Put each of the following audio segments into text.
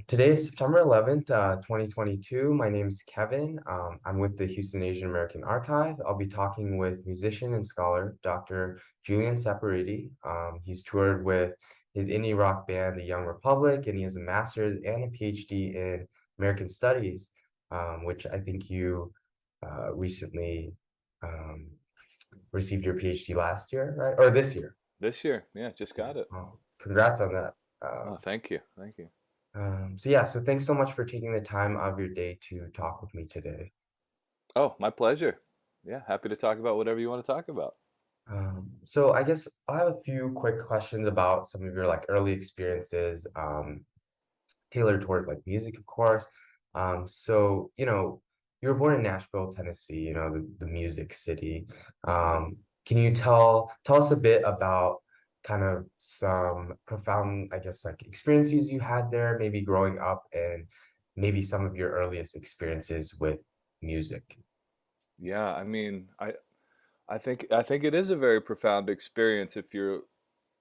Today is September 11th, 2022. My name is Kevin. I'm with the Houston Asian American Archive. I'll be talking with musician and scholar Dr. Julian Saporiti. He's toured with his indie rock band, The Young Republic, and he has a master's and a PhD in American Studies, which I think you recently um, received your PhD last year, right? Or this year. This year, yeah, just Yeah. got it. Oh, congrats on that. Oh, thank you. Thank you. So thanks so much for taking the time out of your day to talk with me today. Oh, my pleasure. Yeah, happy to talk about whatever you want to talk about. So I guess I have a few quick questions about some of your like early experiences, tailored toward like music, of course. You were born in Nashville, Tennessee, the music city. Can you tell us a bit about kind of some profound, I guess, like experiences you had there, maybe growing up, and maybe some of your earliest experiences with music? Yeah, I think it is a very profound experience if you're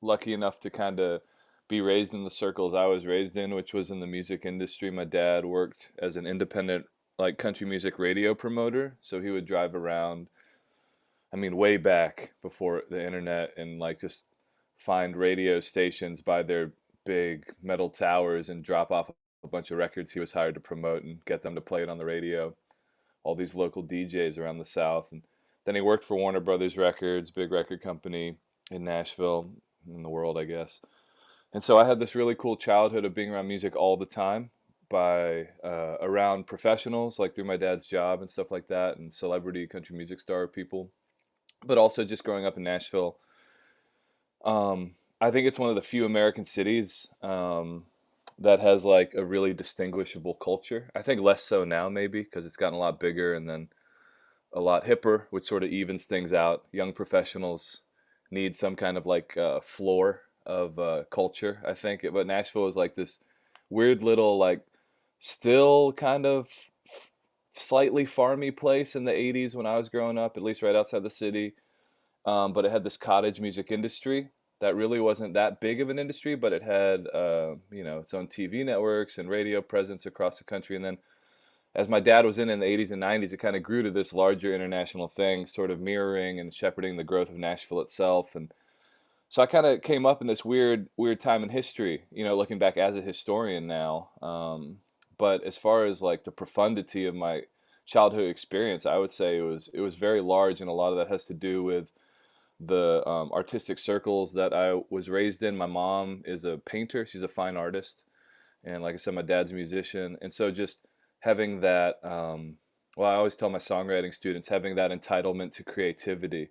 lucky enough to kind of be raised in the circles I was raised in, which was in the music industry. My dad worked as an independent like country music radio promoter, so he would drive around, way back before the internet, and like just find radio stations by their big metal towers and drop off a bunch of records he was hired to promote and get them to play it on the radio. All these local DJs around the South. And then he worked for Warner Brothers Records, big record company in Nashville, in the world, I guess. And so I had this really cool childhood of being around music all the time, by around professionals, like through my dad's job and stuff like that, and celebrity country music star people, but also just growing up in Nashville. I think it's one of the few American cities that has like a really distinguishable culture. I think less so now, maybe because it's gotten a lot bigger and then a lot hipper, which sort of evens things out. Young professionals need some kind of like floor of culture, I think. But Nashville is like this weird little like still kind of slightly farmy place in the 80s when I was growing up, at least right outside the city. But it had this cottage music industry that really wasn't that big of an industry, but it had its own TV networks and radio presence across the country. And then as my dad was in the 80s and 90s, it kind of grew to this larger international thing, sort of mirroring and shepherding the growth of Nashville itself. And so I kind of came up in this weird time in history, looking back as a historian now. But as far as like the profundity of my childhood experience, I would say it was very large, and a lot of that has to do with the artistic circles that I was raised in. My mom is a painter; she's a fine artist, and like I said, my dad's a musician, and so just having that. Well, I always tell my songwriting students having that entitlement to creativity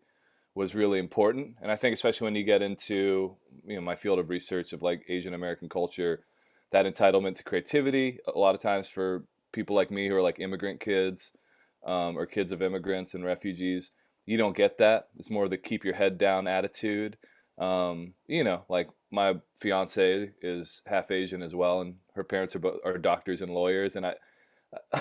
was really important, and I think especially when you get into my field of research of like Asian American culture, that entitlement to creativity a lot of times for people like me who are like immigrant kids, or kids of immigrants and refugees, you don't get that. It's more of the keep your head down attitude. Like my fiance is half Asian as well, and her parents are doctors and lawyers, and I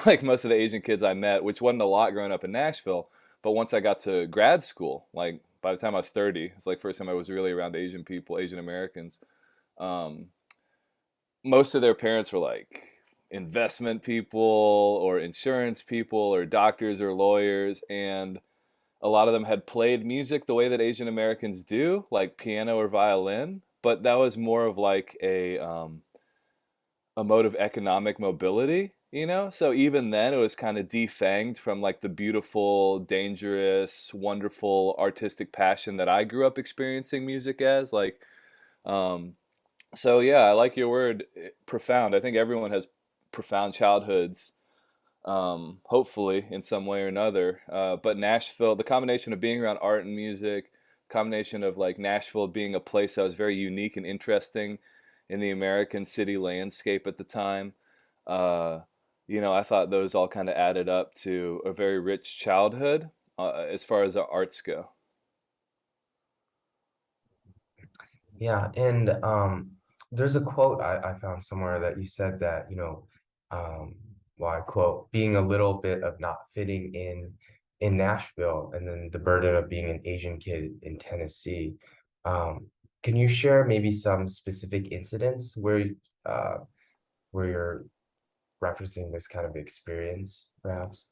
like most of the Asian kids I met, which wasn't a lot growing up in Nashville. But once I got to grad school, like by the time I was 30, it's like first time I was really around Asian people, Asian Americans. Um, Most of their parents were like investment people or insurance people or doctors or lawyers, and a lot of them had played music the way that Asian Americans do, like piano or violin, but that was more of like a mode of economic mobility. So even then it was kind of defanged from like the beautiful, dangerous, wonderful artistic passion that I grew up experiencing music as. Um, so yeah, I like your word, profound. I think everyone has profound childhoods, hopefully in some way or another. But Nashville, the combination of being around art and music, combination of like Nashville being a place that was very unique and interesting in the American city landscape at the time. Uh, I thought those all kind of added up to a very rich childhood, as far as the arts go. Yeah, and there's a quote I found somewhere that you said that, um, well, I quote, being a little bit of not fitting in Nashville, and then the burden of being an Asian kid in Tennessee. Um, can you share maybe some specific incidents where uh, where you're referencing this kind of experience, perhaps?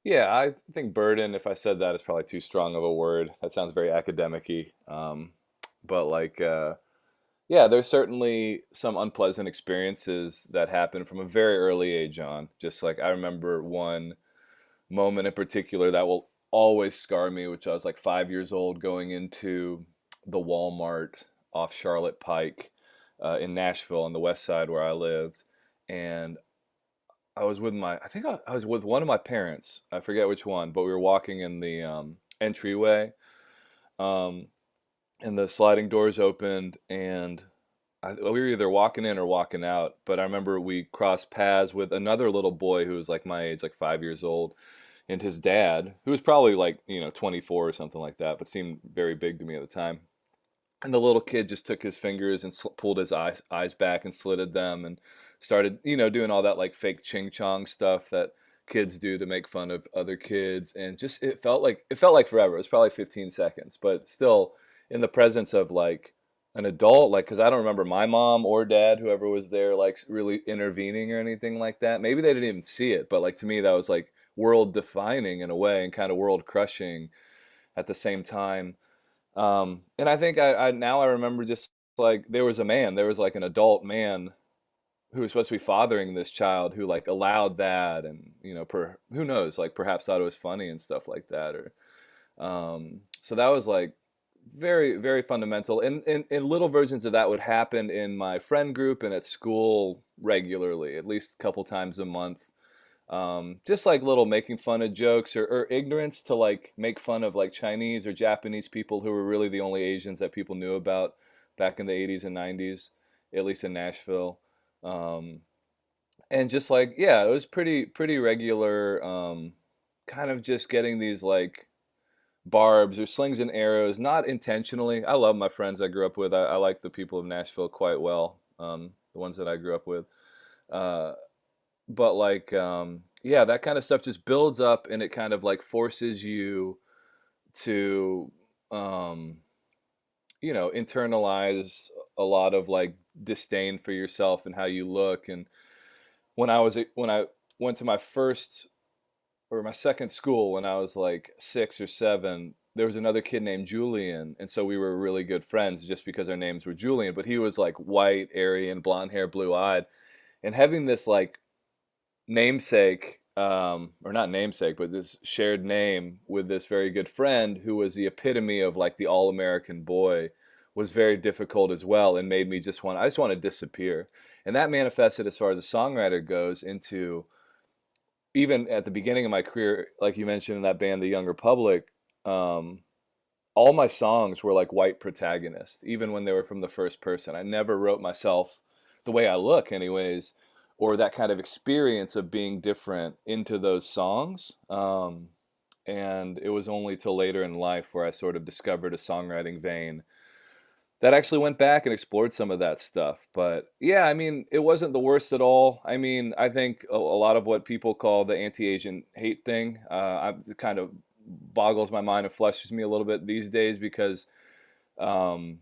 Yeah, I think burden, if I said that, is probably too strong of a word. That sounds very academic-y. But like, yeah, there's certainly some unpleasant experiences that happen from a very early age on. Just like I remember one moment in particular that will always scar me, which I was like 5 years old going into the Walmart off Charlotte Pike in Nashville on the west side where I lived. And I was with I think I was with one of my parents. I forget which one, but we were walking in the entryway, um, and the sliding doors opened, and we were either walking in or walking out. But I remember we crossed paths with another little boy who was like my age, like 5 years old, and his dad, who was probably like 24 or something like that, but seemed very big to me at the time. And the little kid just took his fingers and pulled his eyes back and slitted them and started, doing all that like fake ching chong stuff that kids do to make fun of other kids. And just it felt like forever. It was probably 15 seconds, but still in the presence of like an adult, like because I don't remember my mom or dad, whoever was there, like really intervening or anything like that. Maybe they didn't even see it, but like to me that was like world defining in a way and kind of world crushing at the same time. And I think I now I remember just like there was like an adult man who was supposed to be fathering this child who like allowed that, and who knows, like perhaps thought it was funny and stuff like that, or so that was like very very fundamental. And little versions of that would happen in my friend group and at school regularly, at least a couple times a month. Just like little making fun of jokes, or ignorance to like make fun of like Chinese or Japanese people who were really the only Asians that people knew about back in the 80s and 90s, at least in Nashville. Um, and just like, yeah, it was pretty regular, kind of just getting these like barbs or slings and arrows, not intentionally. I love my friends I grew up with. I like the people of Nashville quite well, the ones that I grew up with. Uh, but like yeah, that kind of stuff just builds up, and it kind of like forces you to um internalize a lot of like disdain for yourself and how you look. And when I went to my first or my second school when I was like 6 or 7, there was another kid named Julian, and so we were really good friends just because our names were Julian. But he was like white, Aryan, blonde hair, blue eyed, and having this like namesake, or not namesake, but this shared name with this very good friend who was the epitome of like the all-American boy, was very difficult as well, and made me I just want to disappear. And that manifested, as far as a songwriter goes, into even at the beginning of my career, like you mentioned in that band, The Young Republic. Um, all my songs were like white protagonists, even when they were from the first person. I never wrote myself the way I look, anyways, or that kind of experience of being different into those songs. And it was only till later in life where I sort of discovered a songwriting vein that actually went back and explored some of that stuff. But yeah, I mean, it wasn't the worst at all. I mean, I think a lot of what people call the anti-Asian hate thing, it kind of boggles my mind and flushes me a little bit these days, because um,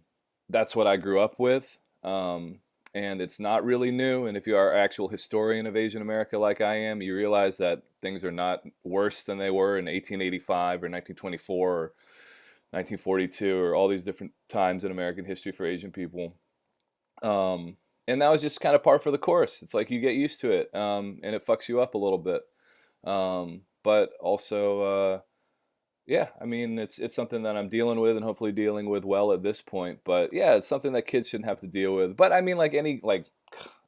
that's what I grew up with. And it's not really new. And if you are an actual historian of Asian America like I am, you realize that things are not worse than they were in 1885 or 1924 or 1942 or all these different times in American history for Asian people. And that was just kind of par for the course. It's like you get used to it, and it fucks you up a little bit. But also, yeah, I mean, it's something that I'm dealing with and hopefully dealing with well at this point. But yeah, it's something that kids shouldn't have to deal with. But I mean, like it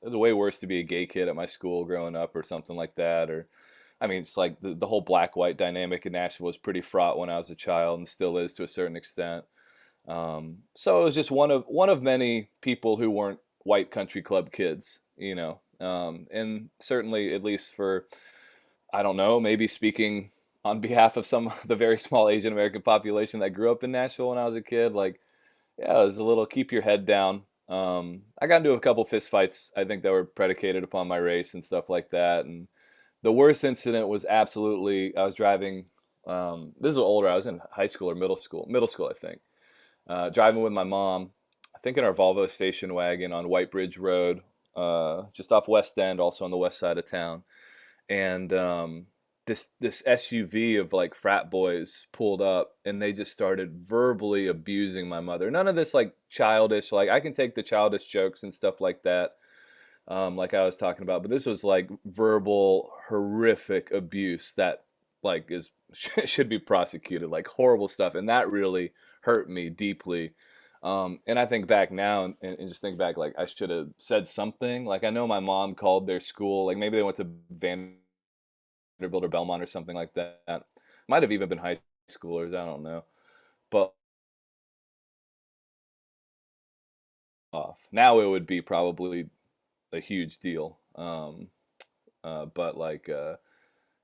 was way worse to be a gay kid at my school growing up or something like that. Or, I mean, it's like the whole black-white dynamic in Nashville was pretty fraught when I was a child and still is to a certain extent. So it was just one of many people who weren't white country club kids, and certainly, at least for, I don't know, maybe speaking on behalf of some of the very small Asian American population that grew up in Nashville when I was a kid, like, yeah, it was a little keep your head down. I got into a couple fist fights, I think, that were predicated upon my race and stuff like that. And the worst incident was absolutely, I was driving, this is older, I was in high school or middle school, I think, driving with my mom, I think in our Volvo station wagon on White Bridge Road, just off West End, also on the west side of town. And this SUV of like frat boys pulled up, and they just started verbally abusing my mother. None of this like childish, like I can take the childish jokes and stuff like that, like I was talking about, but this was like verbal, horrific abuse that like is should be prosecuted, like horrible stuff, and that really hurt me deeply. And I think back now and just think back, like I should have said something. Like I know my mom called their school, like maybe they went to Vanderbilt or Belmont or something like that. Might have even been high schoolers, I don't know. But off now, it would be probably a huge deal. But like,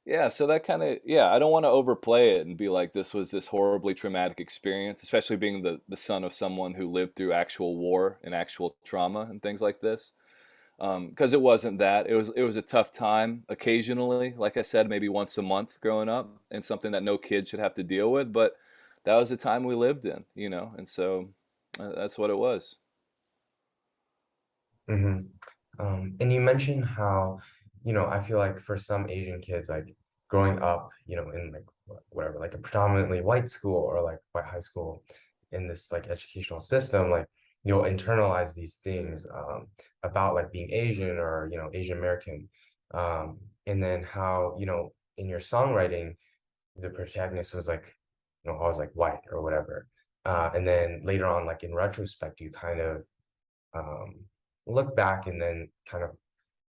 yeah, so that kind of, yeah, I don't want to overplay it and be like this horribly traumatic experience, especially being the son of someone who lived through actual war and actual trauma and things like this. Because it wasn't that. It was a tough time occasionally, like I said, maybe once a month growing up, and something that no kid should have to deal with. But that was the time we lived in, and so that's what it was. hmm And you mentioned how, I feel like for some Asian kids, like growing up, in like whatever, like a predominantly white school or like white high school in this like educational system, like you'll internalize these things about like being Asian or, Asian American. And then how, in your songwriting, the protagonist was like, always like white or whatever. And then later on, like in retrospect, you kind of um, look back and then kind of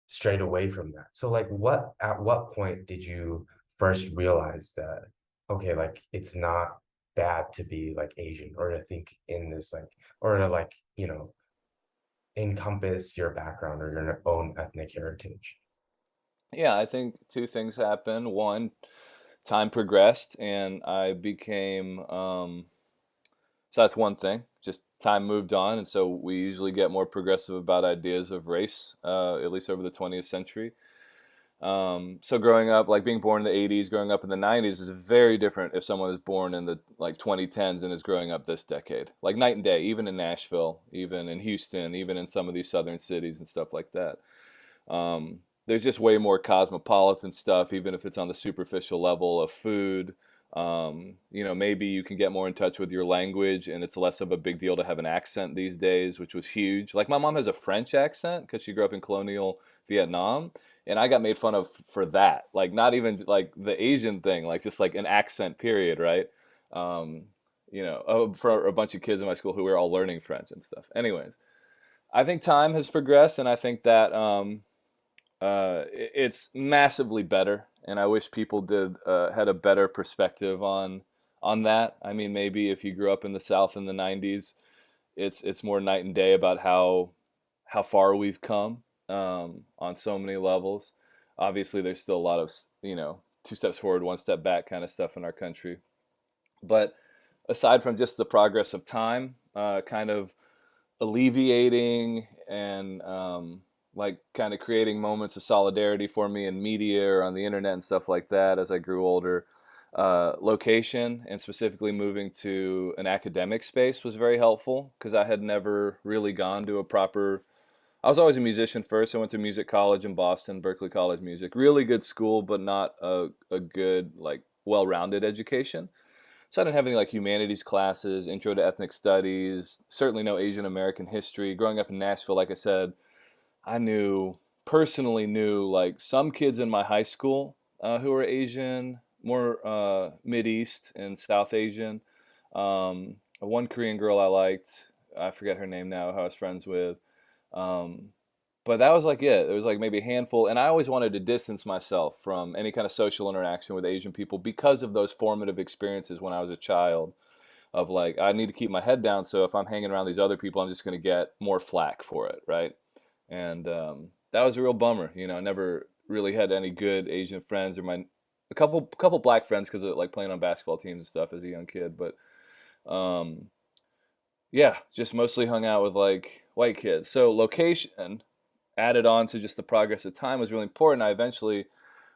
strayed away from that. So like at what point did you first realize that, okay, like it's not bad to be like Asian or to think in this like, or to like, encompass your background or your own ethnic heritage? Yeah, I think two things happened. One, time progressed, and I became so that's one thing. Just time moved on, and so we usually get more progressive about ideas of race, at least over the 20th century. So growing up, like being born in the 80s, growing up in the 90s is very different if someone is born in the like 2010s and is growing up this decade. Like night and day, even in Nashville, even in Houston, even in some of these southern cities and stuff like that. There's just way more cosmopolitan stuff, even if it's on the superficial level of food. Maybe you can get more in touch with your language, and it's less of a big deal to have an accent these days, which was huge. Like my mom has a French accent because she grew up in colonial Vietnam, and I got made fun of for that. Like not even like the Asian thing, like just like an accent period, right? Um, for a bunch of kids in my school who were all learning French and stuff. Anyways, I think time has progressed, and I think that it's massively better, and I wish people did had a better perspective on that. I mean, maybe if you grew up in the South in the '90s, it's more night and day about how far we've come on so many levels. Obviously, there's still a lot of two steps forward, one step back kind of stuff in our country. But aside from just the progress of time, kind of alleviating and like kind of creating moments of solidarity for me in media or on the internet and stuff like that as I grew older. Location and specifically moving to an academic space was very helpful because I had never really gone to a proper. I was always a musician first. I went to music college in Boston, Berklee College Music. Really good school, but not a good, like, well rounded education. So I didn't have any like humanities classes, intro to ethnic studies, certainly no Asian American history. Growing up in Nashville, like I said, I personally knew like some kids in my high school who were Asian, more Mid East and South Asian. One Korean girl I liked, I forget her name now, who I was friends with. Um, but that was like it. It was like maybe a handful, and I always wanted to distance myself from any kind of social interaction with Asian people because of those formative experiences when I was a child. Of like, I need to keep my head down, so if I'm hanging around these other people, I'm just going to get more flack for it, right? And that was a real bummer. I never really had any good Asian friends, or my a couple black friends because of like playing on basketball teams and stuff as a young kid. But um, yeah, just mostly hung out with like white kids. So location added on to just the progress of time was really important. I eventually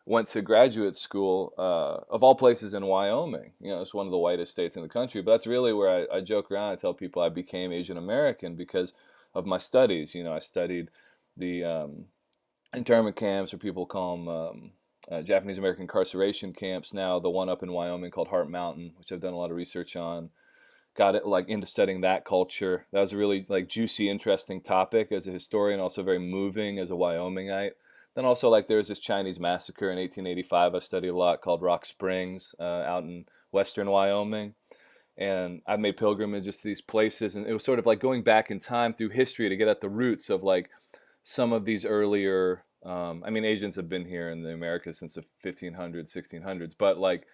went to graduate school, of all places in Wyoming. It's one of the whitest states in the country. But that's really where I joke around. I tell people I became Asian American because of my studies. I studied the internment camps, or people call them Japanese American incarceration camps now. The one up in Wyoming called Heart Mountain, which I've done a lot of research on. Got it like into studying that culture. That was a really like juicy, interesting topic as a historian, also very moving as a Wyomingite. Then also like there's this Chinese massacre in 1885 I studied a lot called Rock Springs out in western Wyoming. And I made pilgrimages to these places, and it was sort of like going back in time through history to get at the roots of like some of these earlier. I mean, Asians have been here in the Americas since the 1500s, 1600s, but like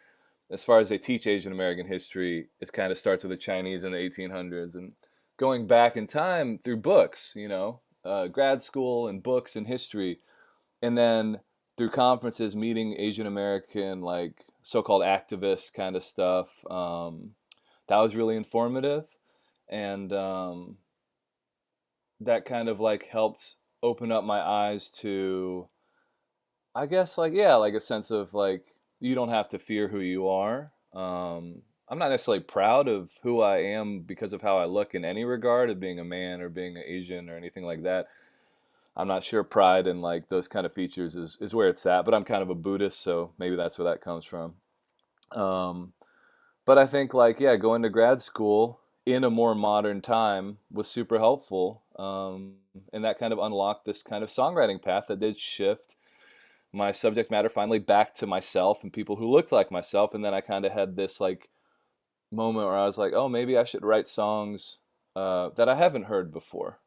as far as they teach Asian American history, it kind of starts with the Chinese in the 1800s and going back in time through books, grad school and books and history, and then through conferences, meeting Asian American like so-called activists kind of stuff. That was really informative, and that kind of like helped open up my eyes to, I guess, like, yeah, like a sense of like you don't have to fear who you are. I'm not necessarily proud of who I am because of how I look in any regard of being a man or being Asian or anything like that. I'm not sure pride and like those kind of features is where it's at, but I'm kind of a Buddhist, so maybe that's where that comes from. Um, but I think like, yeah, going to grad school in a more modern time was super helpful. And that kind of unlocked this kind of songwriting path that did shift my subject matter finally back to myself and people who looked like myself. And then I kind of had this like moment where I was like, oh, maybe I should write songs that I haven't heard before,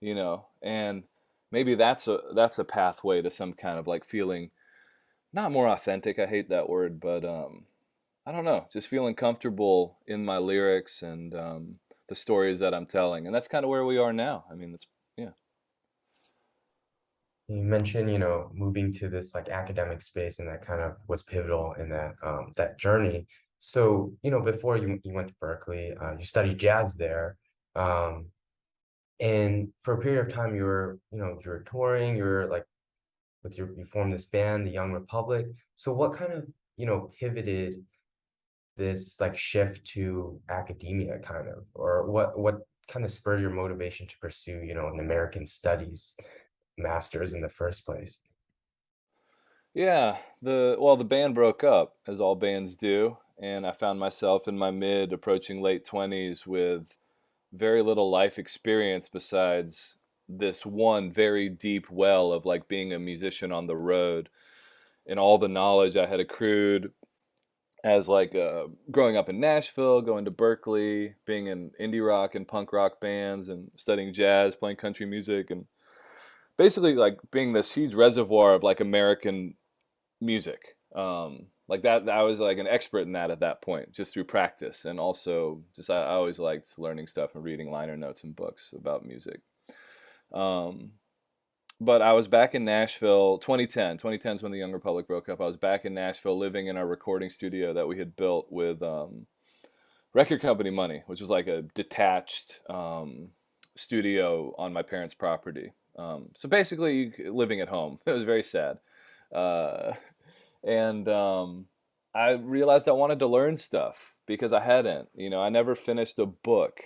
and maybe that's a pathway to some kind of like feeling not more authentic. I hate that word, but I don't know, just feeling comfortable in my lyrics and the stories that I'm telling. And that's kind of where we are now. I mean, that's, yeah. You mentioned, moving to this like academic space, and that kind of was pivotal in that journey. So, before you went to Berkeley, you studied jazz there. Um, and for a period of time you were touring, you were like you formed this band, the Young Republic. So what kind of, pivoted this like shift to academia kind of, or what kind of spurred your motivation to pursue, an American studies master's in the first place? Yeah, the band broke up, as all bands do, and I found myself in my mid approaching late 20s with very little life experience besides this one very deep well of like being a musician on the road and all the knowledge I had accrued as like growing up in Nashville, going to Berkeley, being in indie rock and punk rock bands and studying jazz, playing country music, and basically like being this huge reservoir of like American music. Like that I was like an expert in that at that point, just through practice, and also just I always liked learning stuff and reading liner notes and books about music. Um, but I was back in Nashville 2010. 2010 is when the Young Republic broke up. I was back in Nashville living in our recording studio that we had built with record company money, which was like a detached studio on my parents' property. So basically, living at home. It was very sad. Uh, and I realized I wanted to learn stuff because I hadn't. I never finished a book,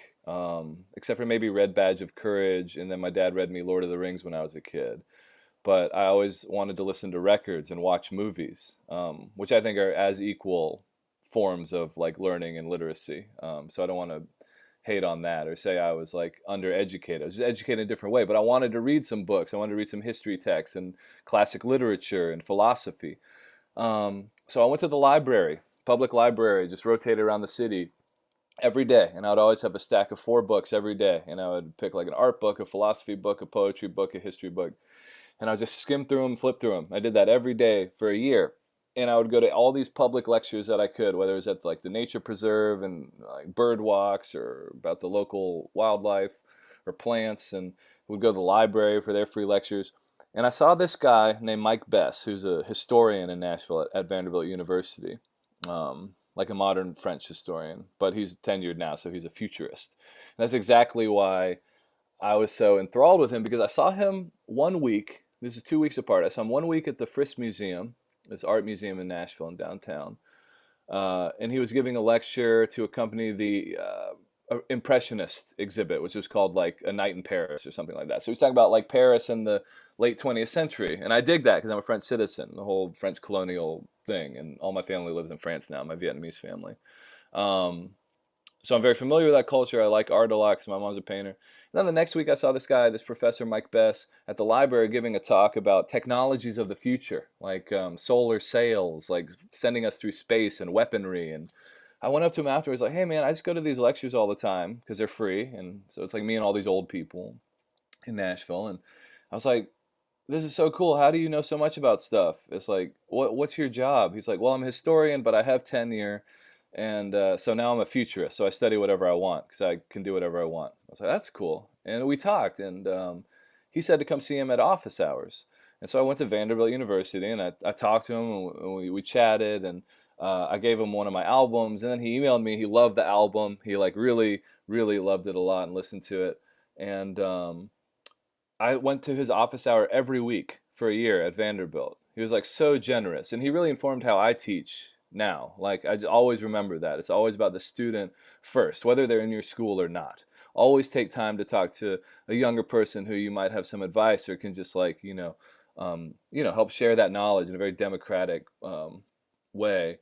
except for maybe Red Badge of Courage, and then my dad read me Lord of the Rings when I was a kid. But I always wanted to listen to records and watch movies, which I think are as equal forms of like learning and literacy. So I don't want to hate on that or say I was like undereducated. I was just educated in a different way, but I wanted to read some books. I wanted to read some history texts and classic literature and philosophy. So I went to the library, public library, just rotated around the city every day, and I'd always have a stack of 4 books every day, and I would pick like an art book, a philosophy book, a poetry book, a history book, and I would just skim through them, flip through them. I did that every day for a year, and I would go to all these public lectures that I could, whether it was at like the nature preserve and like bird walks or about the local wildlife or plants, and would go to the library for their free lectures. And I saw this guy named Mike Bess, who's a historian in Nashville at Vanderbilt University, like a modern French historian, but he's tenured now, so he's a futurist. And that's exactly why I was so enthralled with him, because I saw him one week. This is 2 weeks apart. I saw him one week at the Frisk Museum, this art museum in Nashville in downtown. And he was giving a lecture to accompany the impressionist exhibit, which was called like A Night in Paris or something like that. So he's talking about like Paris in the late 20th century, and I dig that because I'm a French citizen, the whole French colonial thing, and all my family lives in France now, my Vietnamese family. Um, so I'm very familiar with that culture. I like art a lot because my mom's a painter. And then the next week, I saw this guy, this professor Mike Bess, at the library giving a talk about technologies of the future, like solar sails, like sending us through space and weaponry. And I went up to him afterwards, like, "Hey, man, I just go to these lectures all the time because they're free." And so it's like me and all these old people in Nashville. And I was like, "This is so cool. How do you know so much about stuff?" It's like, what's your job?" He's like, "Well, I'm a historian, but I have tenure, and so now I'm a futurist. So I study whatever I want because I can do whatever I want." I was like, "That's cool." And we talked, and he said to come see him at office hours. And so I went to Vanderbilt University, and I talked to him, and we chatted, and I gave him one of my albums, and then he emailed me. He loved the album. He like really loved it a lot and listened to it, and I went to his office hour every week for a year at Vanderbilt. He was like so generous, and he really informed how I teach now. Like I just always remember that. It's always about the student first, whether they're in your school or not. Always take time to talk to a younger person who you might have some advice or can just like, help share that knowledge in a very democratic way.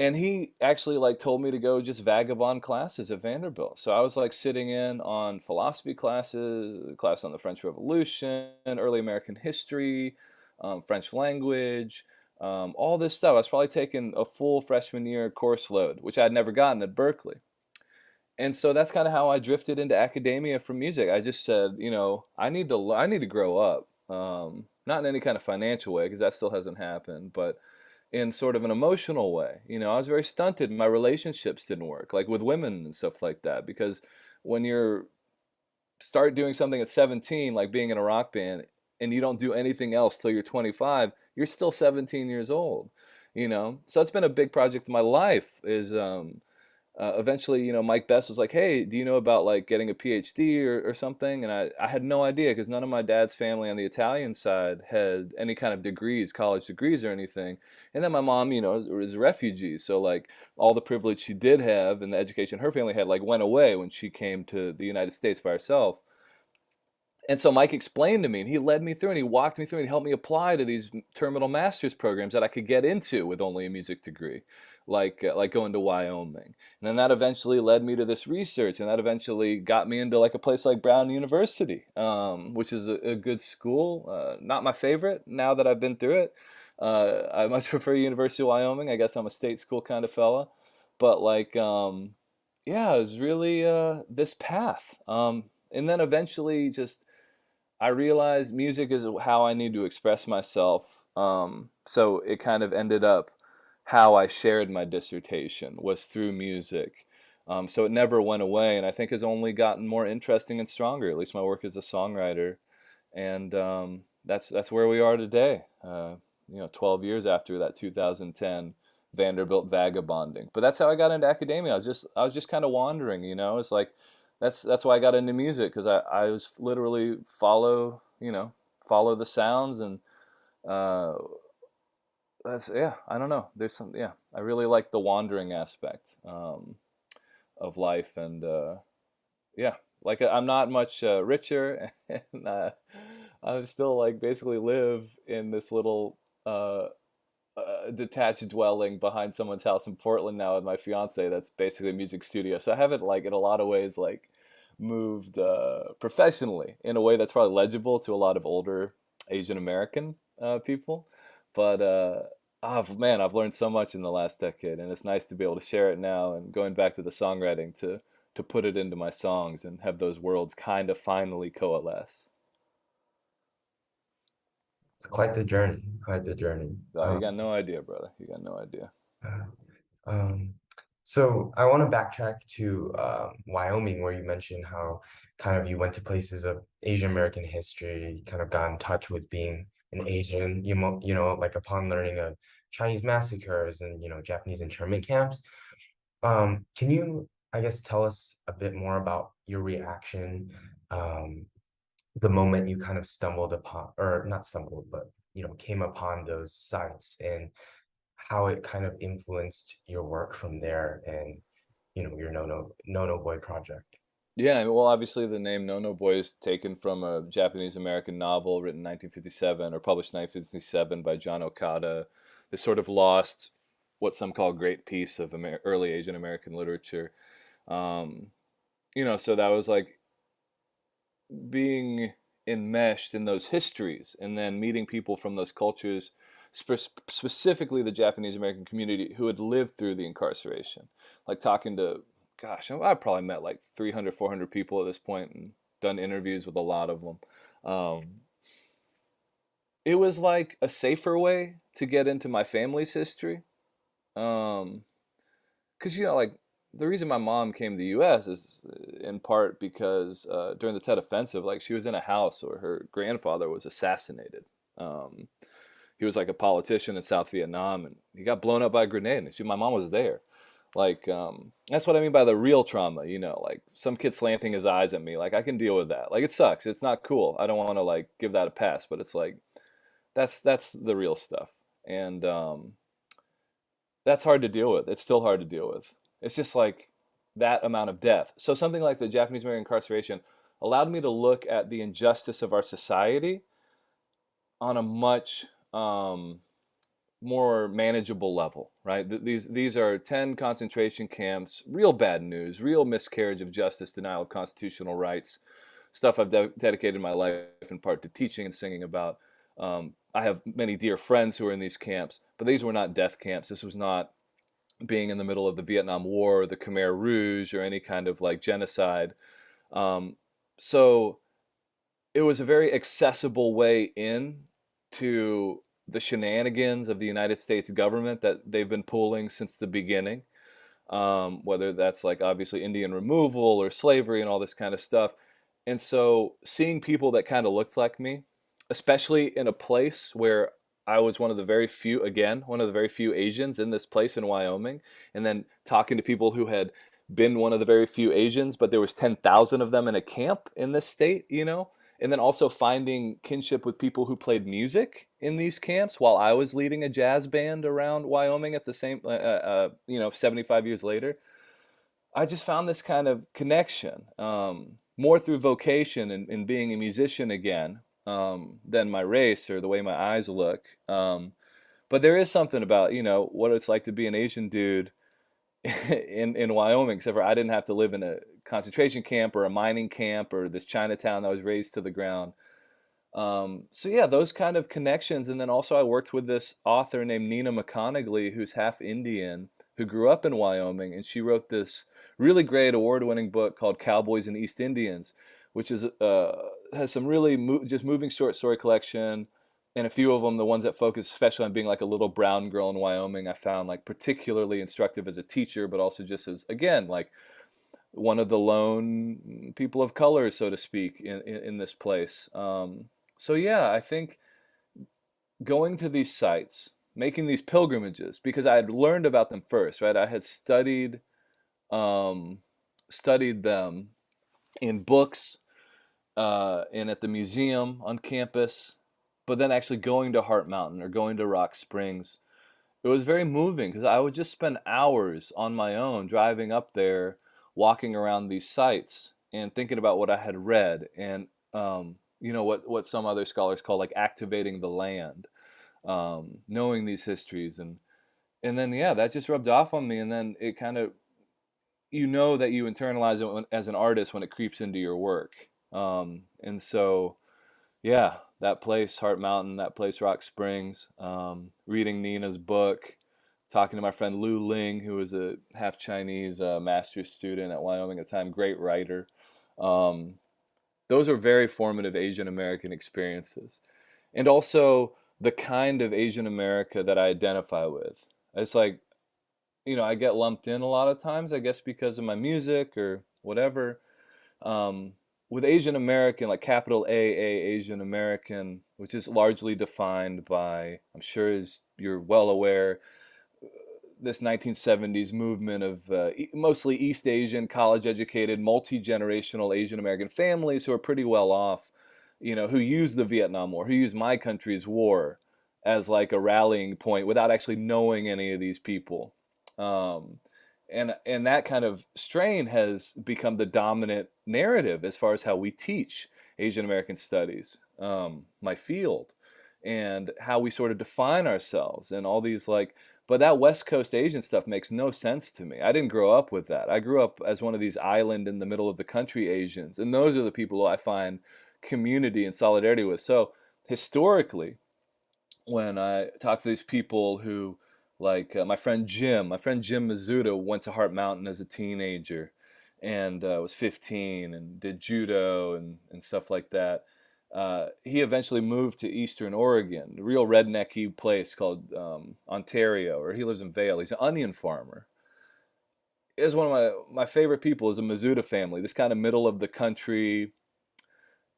And he actually like told me to go just vagabond classes at Vanderbilt. So I was like sitting in on philosophy classes, class on the French Revolution, early American history, French language, all this stuff. I was probably taking a full freshman year course load, which I'd never gotten at Berkeley. And so that's kind of how I drifted into academia for music. I just said, I need to grow up. Not in any kind of financial way because that still hasn't happened, but in sort of an emotional way. I was very stunted. My relationships didn't work, like with women and stuff like that, because when you're start doing something at 17, like being in a rock band, and you don't do anything else till you're 25, you're still 17 years old. So it's been a big project of my life is eventually, Mike Best was like, "Hey, do you know about like getting a PhD or something?" And I had no idea because none of my dad's family on the Italian side had any kind of degrees, college degrees or anything. And then my mom, is a refugee. So like all the privilege she did have and the education her family had like went away when she came to the United States by herself. And so Mike explained to me, and he led me through, and he walked me through, and he helped me apply to these terminal master's programs that I could get into with only a music degree, like going to Wyoming. And then that eventually led me to this research, and that eventually got me into like a place like Brown University, which is a good school. Not my favorite now that I've been through it. I much prefer University of Wyoming. I guess I'm a state school kind of fella, but like, yeah, it was really this path. And then eventually just I realized music is how I need to express myself. So it kind of ended up how I shared my dissertation was through music. So it never went away, and I think has only gotten more interesting and stronger. At least my work as a songwriter, and that's where we are today. 12 years after that 2010 Vanderbilt vagabonding. But that's how I got into academia. I was just kind of wandering. It's like that's why I got into music because I was literally follow the sounds and uh, that's yeah I don't know there's some yeah I really like the wandering aspect of life and yeah like I'm not much richer and I still like basically live in this little detached dwelling behind someone's house in Portland now with my fiance. That's basically a music studio. So I haven't like in a lot of ways like moved professionally in a way that's probably legible to a lot of older Asian American people. But man, I've learned so much in the last decade, and it's nice to be able to share it now. And going back to the songwriting to put it into my songs and have those worlds kind of finally coalesce. It's quite the journey, quite the journey. Oh, you got no idea, brother. You got no idea. Uh, Um, so I want to backtrack to Wyoming, where you mentioned how kind of you went to places of Asian American history, kind of got in touch with being an Asian, like upon learning of Chinese massacres and, Japanese internment camps. Can you, I guess, tell us a bit more about your reaction, um, the moment you kind of stumbled upon, or not stumbled, but, came upon those sites and how it kind of influenced your work from there and your No No Boy project. Yeah, well, obviously the name No No Boy is taken from a Japanese American novel written in 1957 or published in 1957 by John Okada. This sort of lost, what some call great piece of early Asian American literature. Um, so that was like being enmeshed in those histories and then meeting people from those cultures, specifically the Japanese American community who had lived through the incarceration. Like talking to, gosh, I probably met like 300, 400 people at this point and done interviews with a lot of them. Um, it was like a safer way to get into my family's history. Um, because like the reason my mom came to the U.S. is in part because during the Tet Offensive, like she was in a house where her grandfather was assassinated. Um, he was like a politician in South Vietnam, and he got blown up by a grenade. And my mom was there. Like that's what I mean by the real trauma. Like some kid slanting his eyes at me. Like I can deal with that. Like it sucks. It's not cool. I don't want to like give that a pass, but it's like that's the real stuff. And that's hard to deal with. It's still hard to deal with. It's just like that amount of death. So something like the Japanese American incarceration allowed me to look at the injustice of our society on a much more manageable level, right? These are 10 concentration camps, real bad news, real miscarriage of justice, denial of constitutional rights, stuff I've dedicated my life in part to teaching and singing about. I have many dear friends who are in these camps, but these were not death camps. This was not being in the middle of the Vietnam War, or the Khmer Rouge, or any kind of like genocide. Um, so it was a very accessible way in to the shenanigans of the United States government that they've been pulling since the beginning. Whether that's like obviously Indian removal or slavery and all this kind of stuff. And so seeing people that kind of looked like me, especially in a place where I was one of the very few, again, one of the very few Asians in this place in Wyoming, and then talking to people who had been one of the very few Asians, but there was 10,000 of them in a camp in this state. And then also finding kinship with people who played music in these camps while I was leading a jazz band around Wyoming at the same, 75 years later. I just found this kind of connection, more through vocation and being a musician again, than my race or the way my eyes look. But there is something about, what it's like to be an Asian dude in Wyoming, except for I didn't have to live in a concentration camp or a mining camp or this Chinatown that was razed to the ground. So yeah, those kind of connections. And then also I worked with this author named Nina McConigley, who's half Indian, who grew up in Wyoming, and she wrote this really great award-winning book called Cowboys and East Indians, which is has some really just moving short story collection, and a few of them, the ones that focus especially on being like a little brown girl in Wyoming, I found like particularly instructive as a teacher, but also just as, again, like one of the lone people of color, so to speak, in this place. So yeah, I think going to these sites, making these pilgrimages, because I had learned about them first, right? I had um, studied them in books and at the museum on campus, but then actually going to Heart Mountain or going to Rock Springs, it was very moving because I would just spend hours on my own driving up there, walking around these sites and thinking about what I had read and what some other scholars call like activating the land, knowing these histories and then yeah, that just rubbed off on me, and then it kind of, that you internalize it as an artist when it creeps into your work, and so yeah, that place, Heart Mountain, that place, Rock Springs, reading Nina's book, talking to my friend Lu Ling, who was a half Chinese master's student at Wyoming at the time, great writer. Um, those are very formative Asian American experiences. And also the kind of Asian America that I identify with. It's like, I get lumped in a lot of times, I guess because of my music or whatever. Um, with Asian American, like capital Asian American, which is largely defined by, I'm sure as you're well aware, this 1970s movement of mostly East Asian, college educated, multi generational Asian American families who are pretty well off, who use the Vietnam War, who use my country's war as like a rallying point without actually knowing any of these people. Um, And that kind of strain has become the dominant narrative as far as how we teach Asian American studies, my field, and how we sort of define ourselves and all these like. But that West Coast Asian stuff makes no sense to me. I didn't grow up with that. I grew up as one of these island in the middle of the country Asians, and those are the people who I find community and solidarity with. So historically, when I talk to these people who, like my friend Jim Mizuta went to Heart Mountain as a teenager and was 15 and did judo and stuff like that. He eventually moved to Eastern Oregon, a real rednecky place called Ontario, or he lives in Vail. He's an onion farmer. Is one of my favorite people is a Mizuta family, this kind of middle of the country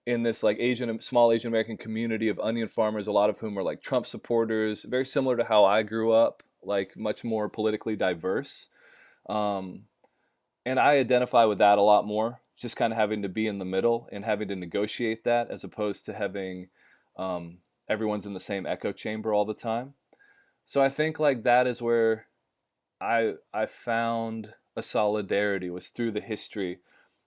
in this like small Asian American community of onion farmers, a lot of whom are like Trump supporters, very similar to how I grew up, like much more politically diverse. Um, and I identify with that a lot more, just kind of having to be in the middle and having to negotiate that as opposed to having um, everyone's in the same echo chamber all the time. So I think like that is where I found a solidarity was through the history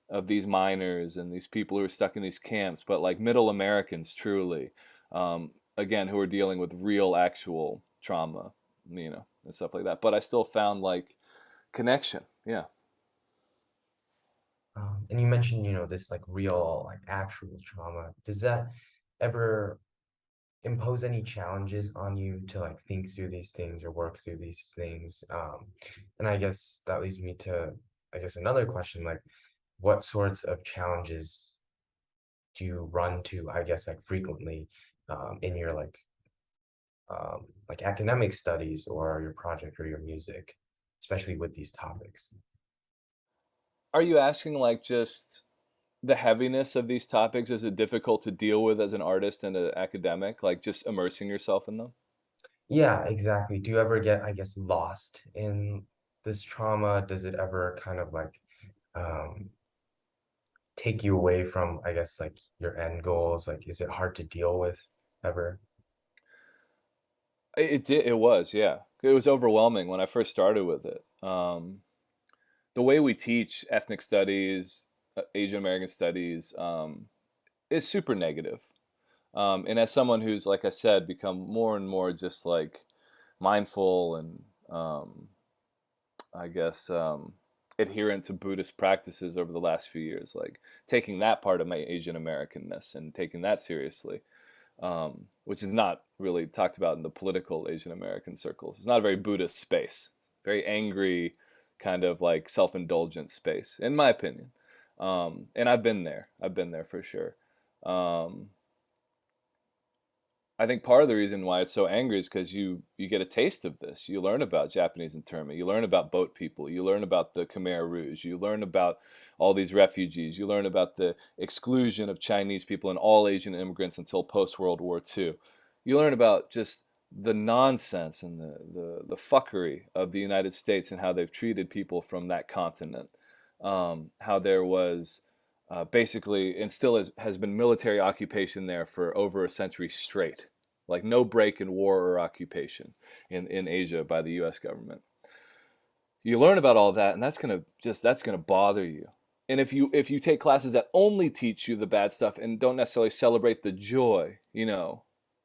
of these miners and these people who are stuck in these camps, but like middle Americans truly, again, who are dealing with real actual trauma, and stuff like that. But I still found like connection. Yeah. And you mentioned, this like real, like actual trauma. Does that ever impose any challenges on you to like think through these things or work through these things? And I guess that leads me to, I guess, another question, like what sorts of challenges do you run to, I guess, like frequently in your like academic studies or your project or your music, especially with these topics? Are you asking like just the heaviness of these topics? Is it difficult to deal with as an artist and an academic, like just immersing yourself in them? Yeah, exactly. Do you ever get, I guess, lost in this trauma? Does it ever kind of like um take you away from, I guess, like your end goals? Like, is it hard to deal with ever? It did. It was, yeah. It was overwhelming when I first started with it. The way we teach ethnic studies, Asian American studies, is super negative. And as someone who's, like I said, become more and more just like mindful and I guess adherent to Buddhist practices over the last few years, like taking that part of my Asian Americanness and taking that seriously, which is not really talked about in the political Asian American circles. It's not a very Buddhist space. It's a very angry, kind of like self-indulgent space, in my opinion. And I've been there. I've been there for sure. Um, I think part of the reason why it's so angry is because you get a taste of this. You learn about Japanese internment. You learn about boat people. You learn about the Khmer Rouge. You learn about all these refugees. You learn about the exclusion of Chinese people and all Asian immigrants until post World War II. You learn about just the nonsense and the fuckery of the United States and how they've treated people from that continent. How there was basically, and still has been military occupation there for over a century straight, like no break in war or occupation in Asia by the U.S. government. You learn about all that, and that's gonna bother you. And if you take classes that only teach you the bad stuff and don't necessarily celebrate the joy,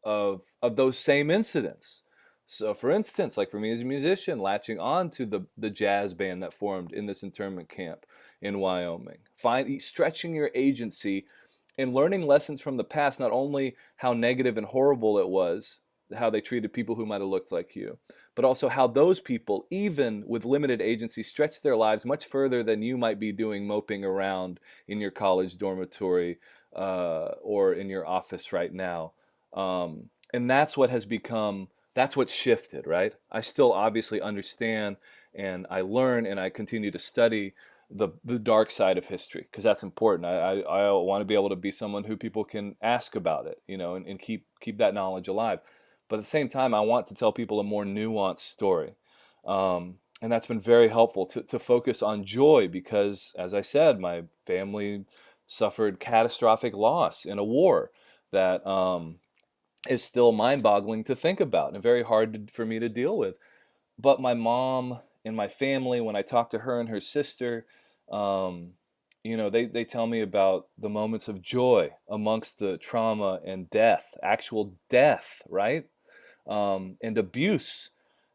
of those same incidents. So, for instance, like for me as a musician, latching on to the jazz band that formed in this internment camp in Wyoming, stretching your agency and learning lessons from the past, not only how negative and horrible it was, how they treated people who might have looked like you, but also how those people, even with limited agency, stretched their lives much further than you might be doing moping around in your college dormitory or in your office right now. And that's what's shifted, right? I still obviously understand and I learn and I continue to study the dark side of history because that's important. I want to be able to be someone who people can ask about it, and keep that knowledge alive. But at the same time, I want to tell people a more nuanced story. And that's been very helpful to focus on joy because, as I said, my family suffered catastrophic loss in a war that is still mind boggling to think about and very hard for me to deal with. But my mom in my family, when I talk to her and her sister, um, they tell me about the moments of joy amongst the trauma and death, actual death, right? And abuse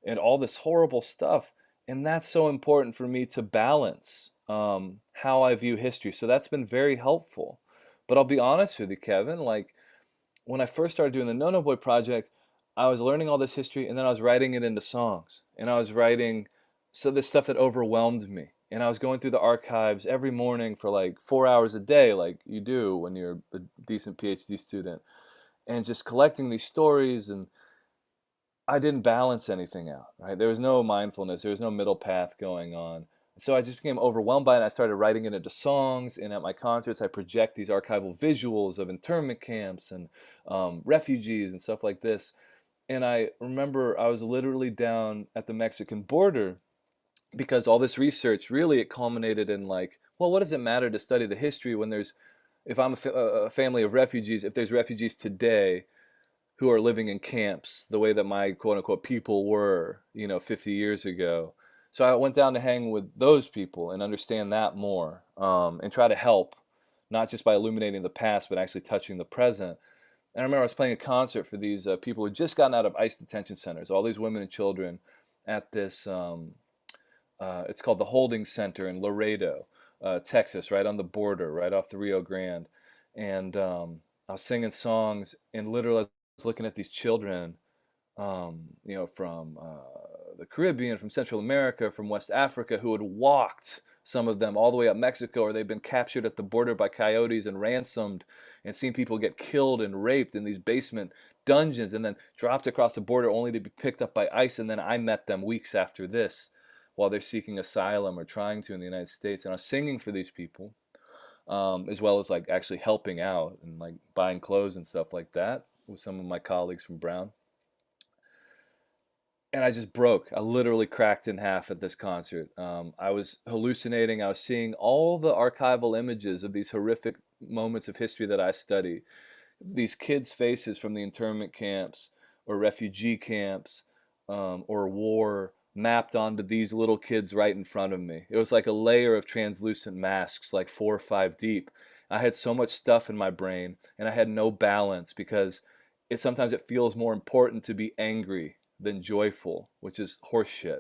and all this horrible stuff. And that's so important for me to balance how I view history. So that's been very helpful. But I'll be honest with you, Kevin, like when I first started doing the No No Boy project, I was learning all this history and then I was writing it into songs. And I was writing so this stuff that overwhelmed me. And I was going through the archives every morning for like 4 hours a day, like you do when you're a decent PhD student, and just collecting these stories. And I didn't balance anything out, right? There was no mindfulness, there was no middle path going on. So I just became overwhelmed by it. And I started writing it into songs, and at my concerts, I project these archival visuals of internment camps and refugees and stuff like this. And I remember I was literally down at the Mexican border because all this research really it culminated in like, well, what does it matter to study the history when there's, if I'm a family of refugees, if there's refugees today who are living in camps the way that my quote unquote people were, 50 years ago. So I went down to hang with those people and understand that more, and try to help, not just by illuminating the past, but actually touching the present. And I remember I was playing a concert for these people who had just gotten out of ICE detention centers, all these women and children at this, it's called the Holding Center in Laredo, Texas, right on the border, right off the Rio Grande. And I was singing songs, and literally I was looking at these children, from the Caribbean, from Central America, from West Africa, who had walked, some of them, all the way up Mexico, or they'd been captured at the border by coyotes and ransomed, and seen people get killed and raped in these basement dungeons, and then dropped across the border only to be picked up by ICE. And then I met them weeks after this while they're seeking asylum or trying to in the United States. And I was singing for these people, as well as like actually helping out and like buying clothes and stuff like that with some of my colleagues from Brown. And I just broke. I literally cracked in half at this concert. I was hallucinating. I was seeing all the archival images of these horrific moments of history that I study. These kids' faces from the internment camps or refugee camps, or war mapped onto these little kids right in front of me. It was like a layer of translucent masks, like 4 or 5 deep. I had so much stuff in my brain, and I had no balance because sometimes it feels more important to be angry than joyful, which is horseshit.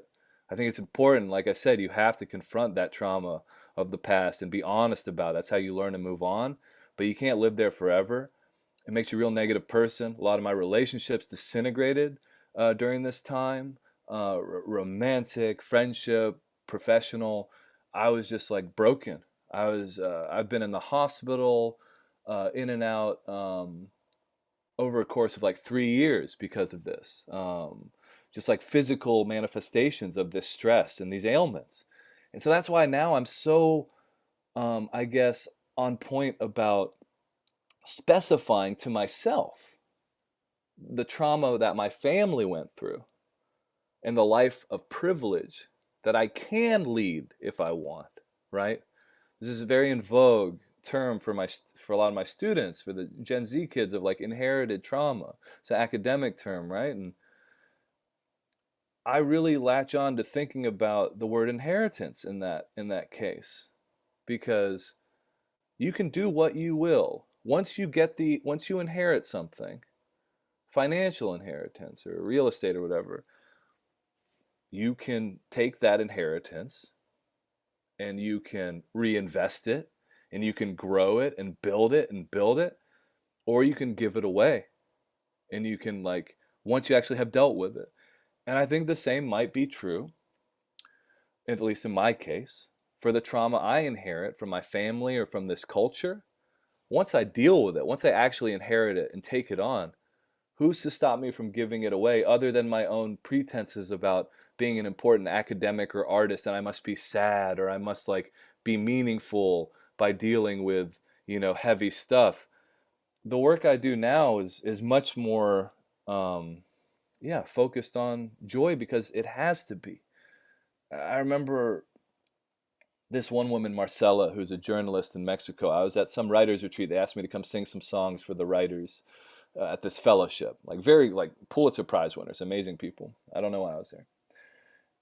I think it's important, like I said, you have to confront that trauma of the past and be honest about it. That's how you learn to move on. But you can't live there forever. It makes you a real negative person. A lot of my relationships disintegrated during this time, romantic, friendship, professional. I was just like broken. I've been in the hospital, in and out, over a course of like 3 years because of this. Just like physical manifestations of this stress and these ailments. And so that's why now I'm so, I guess, on point about specifying to myself the trauma that my family went through and the life of privilege that I can lead if I want, right? This is a very in vogue term for for a lot of my students, for the Gen Z kids, of like inherited trauma. It's an academic term, right? And I really latch on to thinking about the word inheritance in that case, because you can do what you will once you inherit something, financial inheritance or real estate or whatever. You can take that inheritance and you can reinvest it and you can grow it and build it, or you can give it away and you can, like, once you actually have dealt with it. And I think the same might be true, at least in my case, for the trauma I inherit from my family or from this culture. Once I deal with it, once I actually inherit it and take it on, who's to stop me from giving it away other than my own pretenses about being an important academic or artist, and I must be sad or I must like be meaningful by dealing with, heavy stuff. The work I do now is much more, yeah, focused on joy because it has to be. I remember this one woman, Marcella, who's a journalist in Mexico. I was at some writers retreat. They asked me to come sing some songs for the writers, at this fellowship. Like very like Pulitzer Prize winners, amazing people. I don't know why I was there.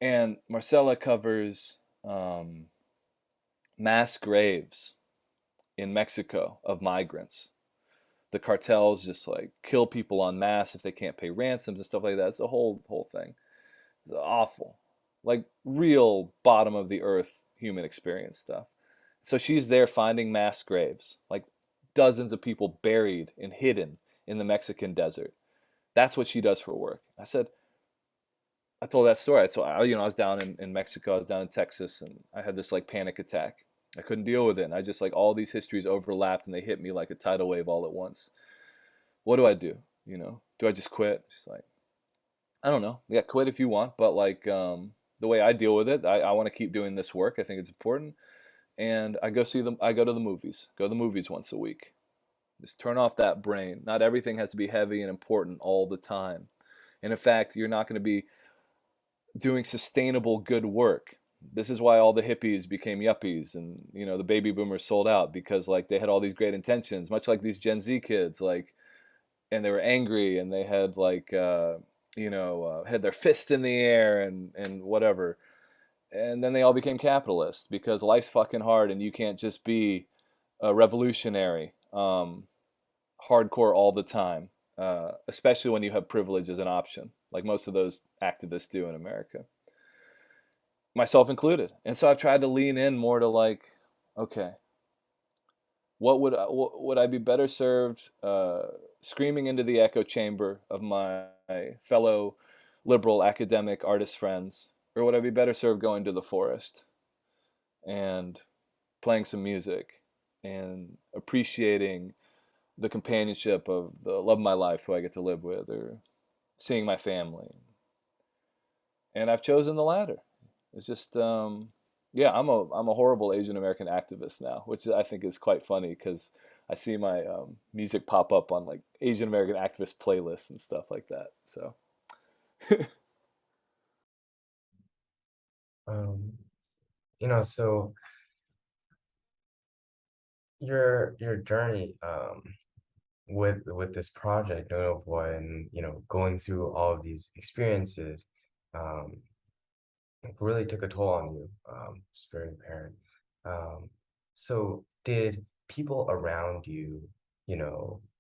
And Marcella covers um, mass graves in Mexico of migrants. The cartels just like kill people en masse if they can't pay ransoms and stuff like that. It's a whole thing. It's awful, like real bottom of the earth human experience stuff. So she's there finding mass graves, like dozens of people buried and hidden in the Mexican desert. That's what she does for work. I told that story. So I was down in Mexico, I was down in Texas, and I had this like panic attack. I couldn't deal with it. And I just like all these histories overlapped and they hit me like a tidal wave all at once. What do I do? Do I just quit? She's like, I don't know. Yeah, quit if you want, but like the way I deal with it, I want to keep doing this work. I think it's important, and I go see them. I go to the movies. Go to the movies once a week. Just turn off that brain. Not everything has to be heavy and important all the time. And in fact, you're not going to be doing sustainable good work. This is why all the hippies became yuppies, and the baby boomers sold out because like they had all these great intentions, much like these Gen Z kids, like, and they were angry and they had like had their fist in the air and whatever, and then they all became capitalists because life's fucking hard and you can't just be a revolutionary hardcore all the time, especially when you have privilege as an option, like most of those activists do in America, myself included. And so I've tried to lean in more to like, okay, would I be better served screaming into the echo chamber of my fellow liberal academic artist friends, or would I be better served going to the forest and playing some music and appreciating the companionship of the love of my life who I get to live with, or seeing my family? And I've chosen the latter. It's just yeah, I'm a horrible Asian American activist now, which I think is quite funny because I see my music pop up on like Asian American activist playlists and stuff like that. So Um, so your journey with this project, Noodle Boy, and going through all of these experiences, um, it really took a toll on you. It's very apparent. Um, so did people around you,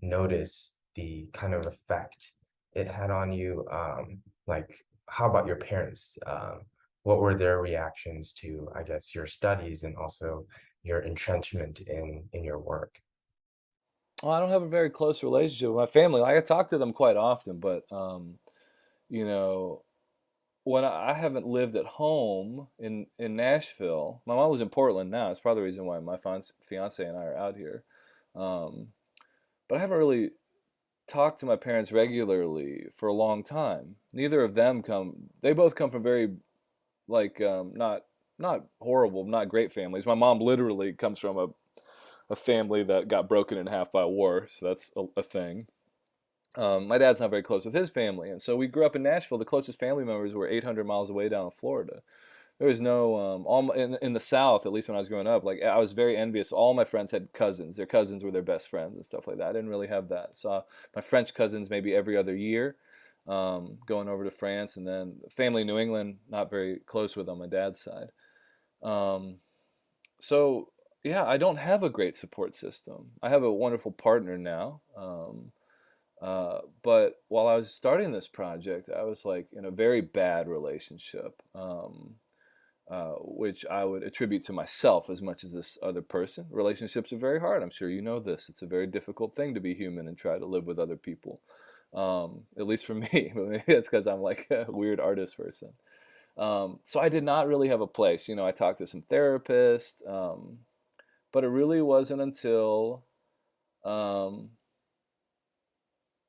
notice the kind of effect it had on you? Like, how about your parents? What were their reactions to, I guess, your studies and also your entrenchment in your work? well, I don't have a very close relationship with my family. Like, I talk to them quite often, but you know, when I haven't lived at home in Nashville, my mom lives in Portland now. It's probably the reason why my fiance and I are out here. Um, but I haven't really talked to my parents regularly for a long time. Neither of them come. They both come from very like not horrible, not great families. My mom literally comes from a family that got broken in half by war, so that's a thing. My dad's not very close with his family, and so we grew up in Nashville. The closest family members were 800 miles away down in Florida. There was no in the South, at least when I was growing up. Like I was very envious. All my friends had cousins. Their cousins were their best friends and stuff like that. I didn't really have that. So my French cousins maybe every other year, going over to France, and then family in New England, not very close with on my dad's side. Um, so yeah, I don't have a great support system. I have a wonderful partner now. But while I was starting this project, I was like in a very bad relationship, which I would attribute to myself as much as this other person. Relationships are very hard. I'm sure you know this. It's a very difficult thing to be human and try to live with other people. At least for me, but maybe that's because I'm like a weird artist person. So I did not really have a place. I talked to some therapists, but it really wasn't until um,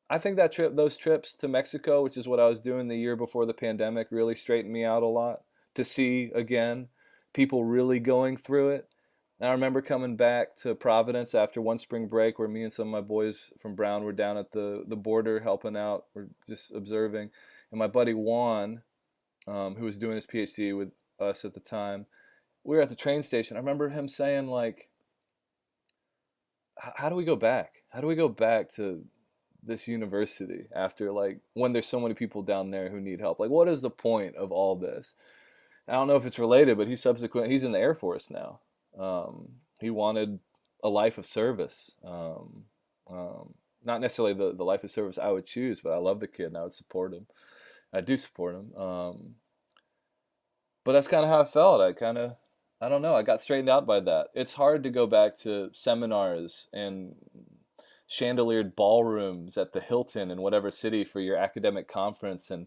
I think those trips to Mexico, which is what I was doing the year before the pandemic, really straightened me out a lot to see again people really going through it. And I remember coming back to Providence after one spring break where me and some of my boys from Brown were down at the border helping out, or just observing. And my buddy Juan, who was doing his PhD with us at the time, we were at the train station. I remember him saying like, how do we go back? How do we go back to this university after like when there's so many people down there who need help? Like, what is the point of all this? I don't know if it's related, but he's in the Air Force now. He wanted a life of service. Um, Not necessarily the life of service I would choose, but I love the kid and I would support him. I do support him. But that's kind of how I felt. I don't know. I got straightened out by that. It's hard to go back to seminars and chandeliered ballrooms at the Hilton in whatever city for your academic conference and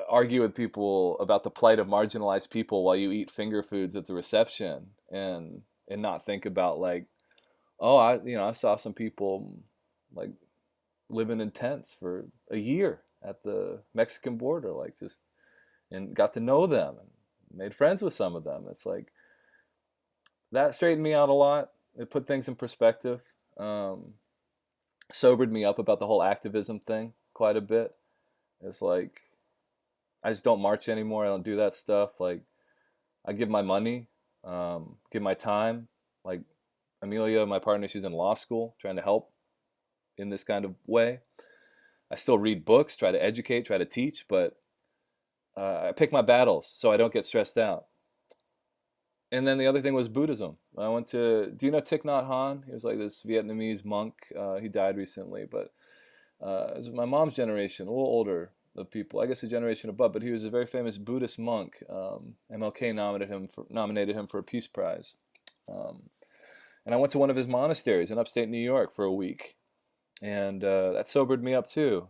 argue with people about the plight of marginalized people while you eat finger foods at the reception and not think about like, oh, I saw some people like living in tents for a year at the Mexican border, like just and got to know them and made friends with some of them. It's like that straightened me out a lot. It put things in perspective. Um, Sobered me up about the whole activism thing quite a bit. It's like I just don't march anymore. I don't do that stuff. Like I give my money, give my time. Like Amelia, my partner, she's in law school, trying to help in this kind of way. I still read books, try to educate, try to teach, but I pick my battles so I don't get stressed out. And then the other thing was Buddhism. I went to, do you know Thich Nhat Hanh? He was like this Vietnamese monk. He died recently, but it was my mom's generation, a little older of people, I guess a generation above, but he was a very famous Buddhist monk. MLK nominated him for a Peace Prize. Um, and I went to one of his monasteries in upstate New York for a week, and that sobered me up too.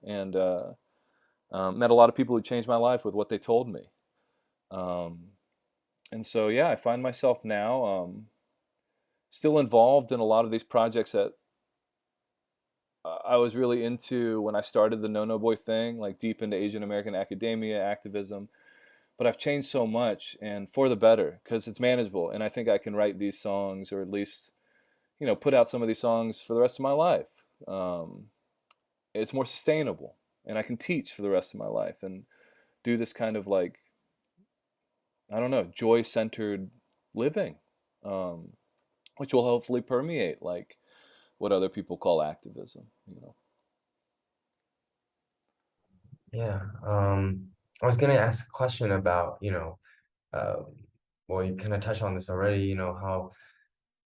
And met a lot of people who changed my life with what they told me. Um, and so, yeah, I find myself now still involved in a lot of these projects that I was really into when I started the No No Boy thing, like deep into Asian American academia, activism. But I've changed so much and for the better because it's manageable. And I think I can write these songs or at least, put out some of these songs for the rest of my life. Um, it's more sustainable and I can teach for the rest of my life and do this kind of like, I don't know, joy centered living, um, which will hopefully permeate like what other people call activism. Yeah. I was gonna ask a question about, well, you kind of touched on this already, how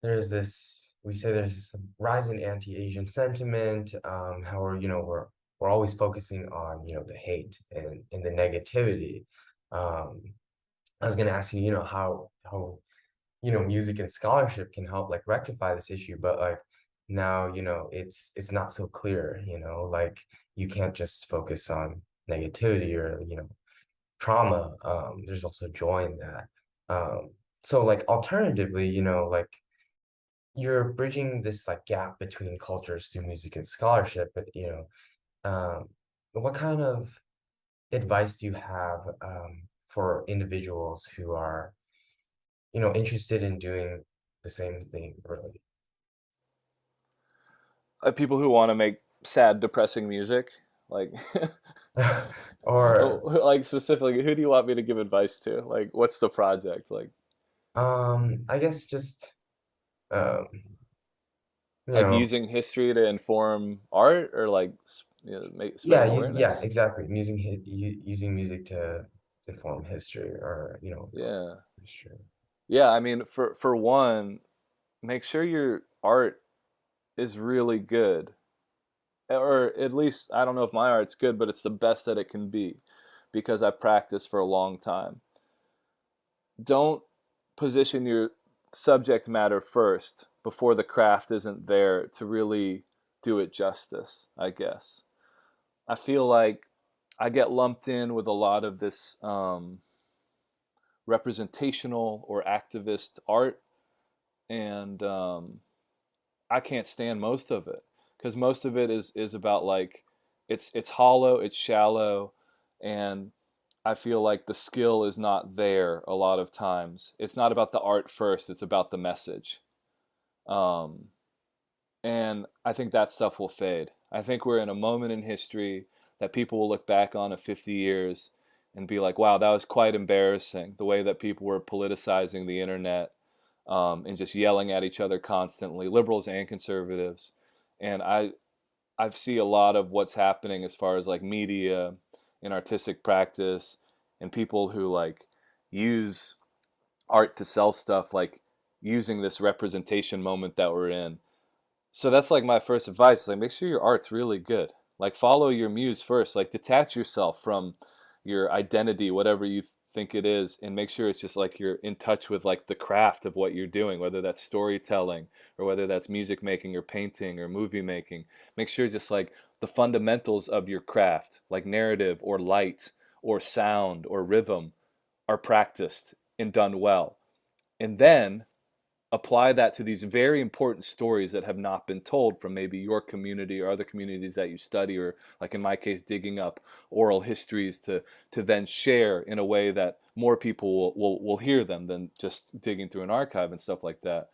there's this, we say there's this rise in anti-Asian sentiment, how we're always focusing on, the hate and the negativity. Um, I was gonna ask you, how music and scholarship can help like rectify this issue, but like now, it's not so clear, like you can't just focus on negativity or, trauma. There's also joy in that. So like alternatively, like you're bridging this like gap between cultures through music and scholarship, but what kind of advice do you have for individuals who are interested in doing the same thing, really? People who want to make sad, depressing music, like, Or like specifically, who do you want me to give advice to? Like, what's the project? I guess just um, you Like know, using history to inform art, or like, yeah, spreading yeah, awareness. exactly. Using music to inform history or, Yeah, history. yeah. I mean, for one, make sure your art is really good, or at least I don't know if my art's good, but it's the best that it can be, because I've practiced for a long time. Don't position your subject matter first before the craft isn't there to really do it justice, I guess. I feel like I get lumped in with a lot of this representational or activist art, and I can't stand most of it because most of it is about like it's hollow, it's shallow, and I feel like the skill is not there a lot of times. It's not about the art first, it's about the message. Um, and I think that stuff will fade. I think we're in a moment in history that people will look back on in 50 years and be like, wow, that was quite embarrassing. The way that people were politicizing the internet and just yelling at each other constantly, liberals and conservatives. And I see a lot of what's happening as far as like media and artistic practice and people who like use art to sell stuff, like using this representation moment that we're in. So that's like my first advice, like make sure your art's really good. Like follow your muse first, like detach yourself from your identity, whatever you think it is, and make sure it's just like you're in touch with like the craft of what you're doing, whether that's storytelling or whether that's music making or painting or movie making. Make sure just like the fundamentals of your craft, like narrative or light or sound or rhythm, are practiced and done well. And then apply that to these very important stories that have not been told from maybe your community or other communities that you study, or like in my case digging up oral histories to then share in a way that more people will hear them than just digging through an archive and stuff like that.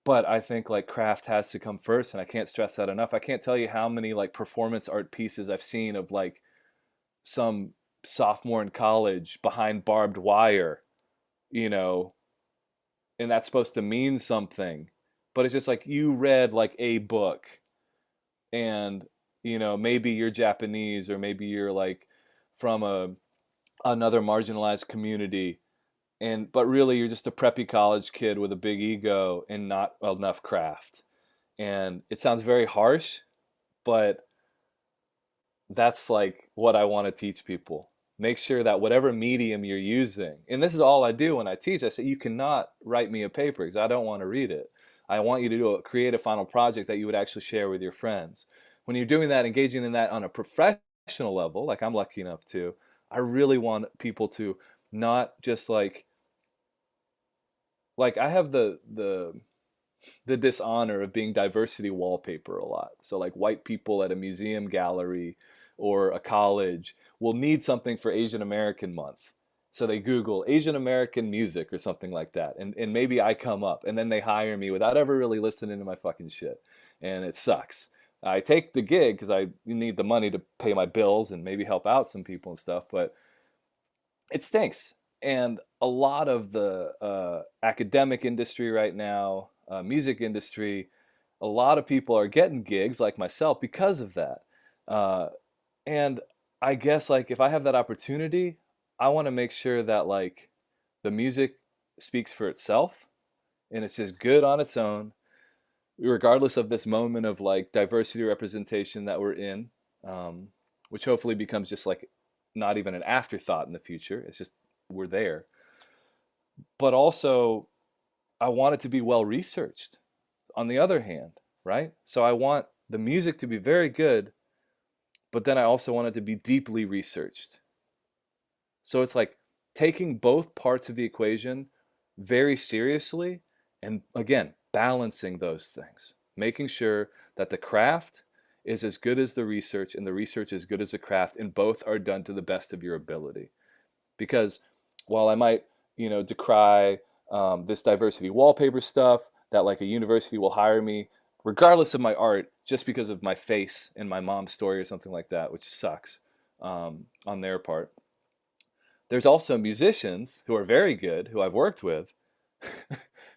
But I think like craft has to come first, and I can't stress that enough. I can't tell you how many like performance art pieces I've seen of like some sophomore in college behind barbed wire, you know, and that's supposed to mean something, but it's just like you read like a book, and maybe you're Japanese, or maybe you're like from another marginalized community, and but really you're just a preppy college kid with a big ego and not enough craft. And it sounds very harsh, but that's like what I want to teach people. Make sure that whatever medium you're using, and this is all I do when I teach, I say you cannot write me a paper because I don't want to read it. I want you to create a final project that you would actually share with your friends. When you're doing that, engaging in that on a professional level, like I'm lucky enough to, I really want people to not just like I have the dishonor of being diversity wallpaper a lot. So like white people at a museum gallery or a college will need something for Asian American month. So they Google Asian American music or something like that. And maybe I come up, and then they hire me without ever really listening to my fucking shit. And it sucks. I take the gig because I need the money to pay my bills and maybe help out some people and stuff, but it stinks. And a lot of the academic industry right now, music industry, a lot of people are getting gigs like myself because of that. Uh, and I guess like if I have that opportunity, I want to make sure that like the music speaks for itself and it's just good on its own, regardless of this moment of like diversity representation that we're in, um, which hopefully becomes just like not even an afterthought in the future. It's just we're there. But also, I want it to be well researched on the other hand, right? So I want the music to be very good, but then I also want it to be deeply researched. So it's like taking both parts of the equation very seriously, and again, balancing those things, making sure that the craft is as good as the research and the research is good as the craft, and both are done to the best of your ability. Because while I might, decry this diversity wallpaper stuff, that like a university will hire me regardless of my art just because of my face and my mom's story or something like that, which sucks on their part. There's also musicians who are very good, who I've worked with,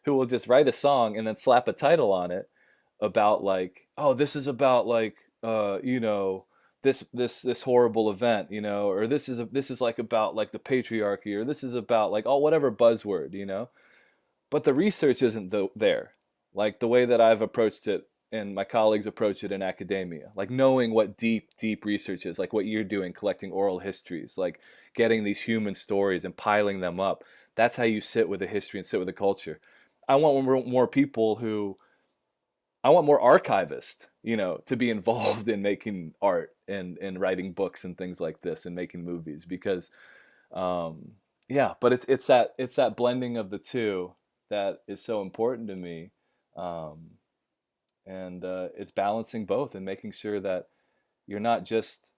who will just write a song and then slap a title on it about like, oh, this is about like, this horrible event, or this is like about like the patriarchy, or this is about like oh whatever buzzword, but the research isn't there, like the way that I've approached it and my colleagues approach it in academia, like knowing what deep research is, like what you're doing, collecting oral histories, like getting these human stories and piling them up. That's how you sit with the history and sit with the culture. I want more people who, I want more archivists, to be involved in making art and writing books and things like this and making movies, because um, yeah, but it's that blending of the two that is so important to me. Um, and it's balancing both and making sure that you're not just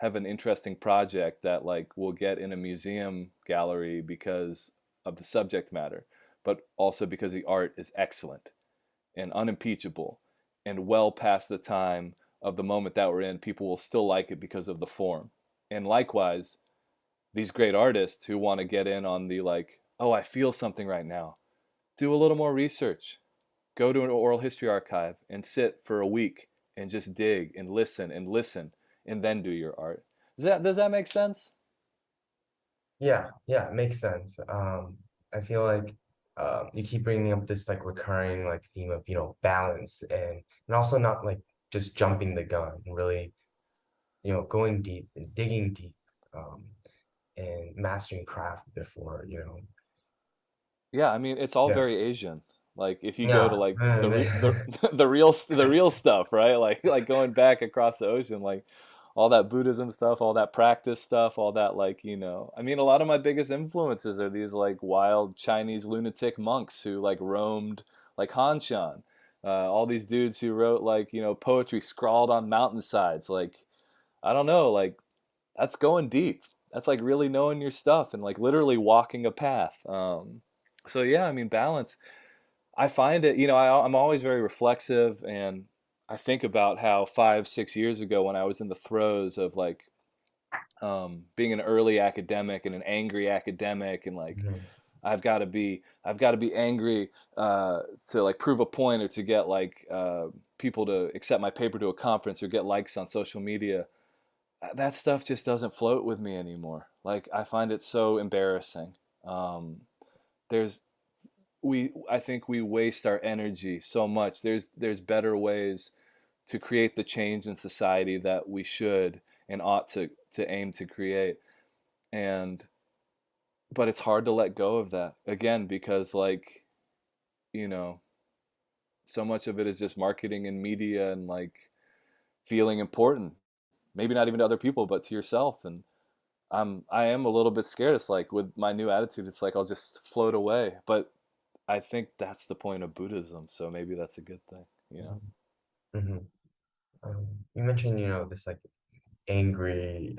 have an interesting project that like will get in a museum gallery because of the subject matter, but also because the art is excellent and unimpeachable and well past the time of the moment that we're in. People will still like it because of the form. And likewise, these great artists who want to get in on the like, oh, I feel something right now, do a little more research. Go to an oral history archive and sit for a week and just dig and listen and then do your art. Does that make sense? Yeah, yeah, it makes sense. I feel like you keep bringing up this like recurring like theme of, balance and also not like just jumping the gun, really, going deep and digging deep, um, and mastering craft before, Yeah, I mean, it's all yeah, very Asian. Like if you go to yeah, like the real stuff, right? Like going back across the ocean, like all that Buddhism stuff, all that practice stuff, all that like, I mean, a lot of my biggest influences are these like wild Chinese lunatic monks who like roamed like Han Shan. All these dudes who wrote like, poetry scrawled on mountainsides. Like, I don't know, like that's going deep. That's like really knowing your stuff and like literally walking a path. So yeah, I mean, balance. I find it, I'm always very reflexive, and I think about how 5, 6 years ago when I was in the throes of like being an early academic and an angry academic, and like Mhm. I've got to be angry to like prove a point or to get like people to accept my paper to a conference or get likes on social media. That stuff just doesn't float with me anymore. Like I find it so embarrassing. Um, there's I think we waste our energy so much. There's better ways to create the change in society that we should and ought to aim to create. And but it's hard to let go of that again because like, you know, so much of it is just marketing and media and like feeling important. Maybe not even to other people, but to yourself. And I am a little bit scared. It's like with my new attitude, it's like I'll just float away. But I think that's the point of Buddhism, so maybe that's a good thing. Mhm. You mentioned, this like angry,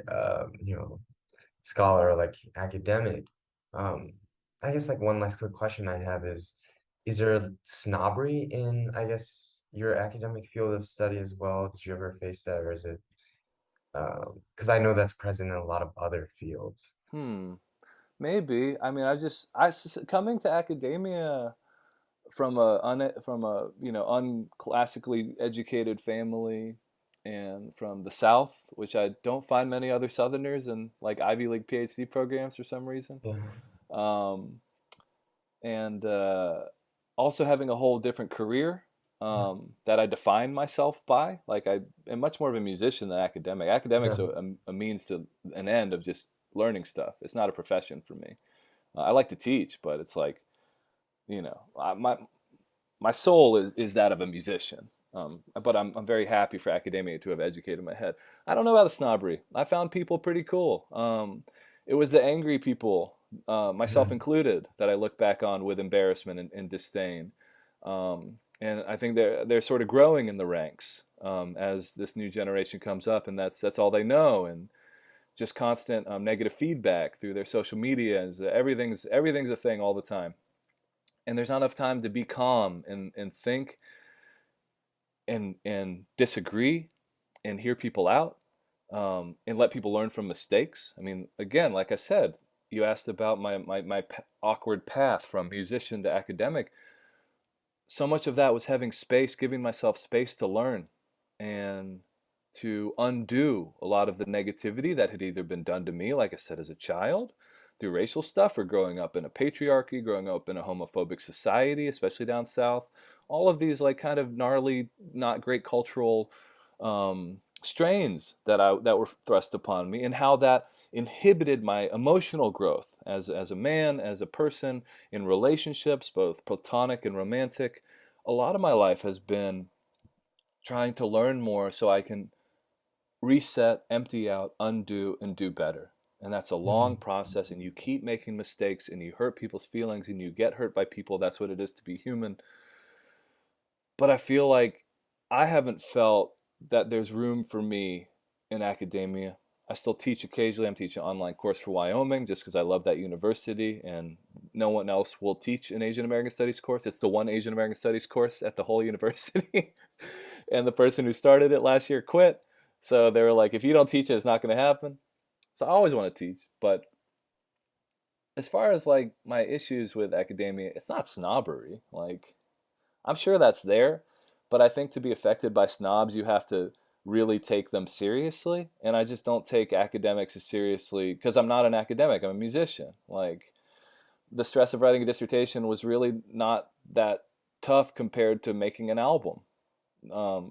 scholar, like academic. Um, I guess like one last quick question I have is there snobbery in, I guess, your academic field of study as well? Did you ever face that, or is it, because I know that's present in a lot of other fields. Hmm. Maybe. I mean, coming to academia from a unclassically educated family and from the South, which I don't find many other Southerners in like Ivy League PhD programs for some reason. Yeah. Um, and Also having a whole different career that I define myself by. Like I am much more of a musician than academic. Academics Yeah. are a means to an end of just learning stuff. It's not a profession for me. I like to teach, but it's like my soul is that of a musician. But I'm very happy for academia to have educated my head. I don't know about the snobbery. I found people pretty cool. It was the angry people, myself Mhm. included, that I look back on with embarrassment and disdain. And I think they're sort of growing in the ranks as this new generation comes up, and that's all they know. And just constant negative feedback through their social media, and everything's a thing all the time. And there's not enough time to be calm and think and disagree and hear people out and let people learn from mistakes. I mean, again, like I said, you asked about my awkward path from musician to academic. So much of that was having space, giving myself space to learn and to undo a lot of the negativity that had either been done to me, like I said, as a child through racial stuff or growing up in a patriarchy, growing up in a homophobic society, especially down south. All of these like kind of gnarly, not great cultural strains that were thrust upon me, and how that inhibited my emotional growth as a man, as a person, in relationships, both platonic and romantic. A lot of my life has been trying to learn more so I can reset, empty out, undo, and do better. And that's a long Mhm. process, and you keep making mistakes, and you hurt people's feelings, and you get hurt by people. That's what it is to be human. But I feel like I haven't felt that there's room for me in academia. I still teach occasionally. I'm teaching an online course for Wyoming just because I love that university, and no one else will teach an Asian American Studies course. It's the one Asian American Studies course at the whole university. And the person who started it last year quit. So they were like, if you don't teach it, it's not going to happen. So I always want to teach. But as far as like my issues with academia, it's not snobbery. Like, I'm sure that's there, but I think to be affected by snobs, you have to really take them seriously, and I just don't take academics as seriously because I'm not an academic. I'm a musician. Like the stress of writing a dissertation was really not that tough compared to making an album,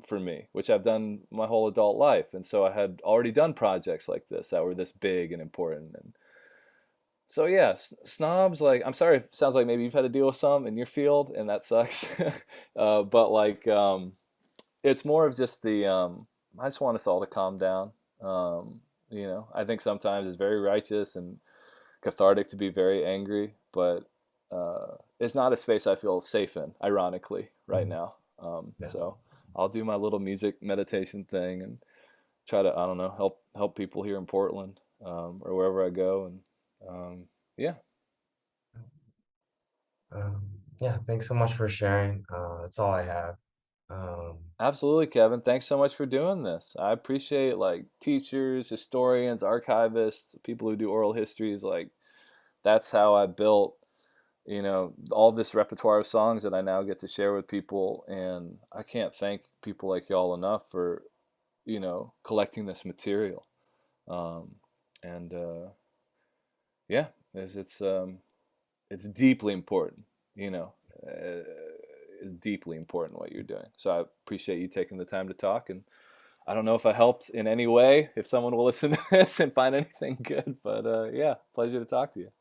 for me, which I've done my whole adult life. And so I had already done projects like this that were this big and important. And so, yeah, snobs, like, I'm sorry, it sounds like maybe you've had to deal with some in your field, and that sucks. But like, it's more of just I just want us all to calm down. I think sometimes it's very righteous and cathartic to be very angry, but it's not a space I feel safe in, ironically, right Mhm. now. Yeah. So I'll do my little music meditation thing and try to, I don't know, help people here in Portland, or wherever I go, and yeah, Um, yeah, thanks so much for sharing. That's all I have. Um, absolutely, Kevin. Thanks so much for doing this. I appreciate like teachers, historians, archivists, people who do oral histories. Like that's how I built all this repertoire of songs that I now get to share with people. And I can't thank people like y'all enough for, collecting this material. Um, and yeah, it's deeply important, you know, uh, it's deeply important what you're doing. So I appreciate you taking the time to talk. And I don't know if I helped in any way, if someone will listen to this and find anything good, but yeah, pleasure to talk to you.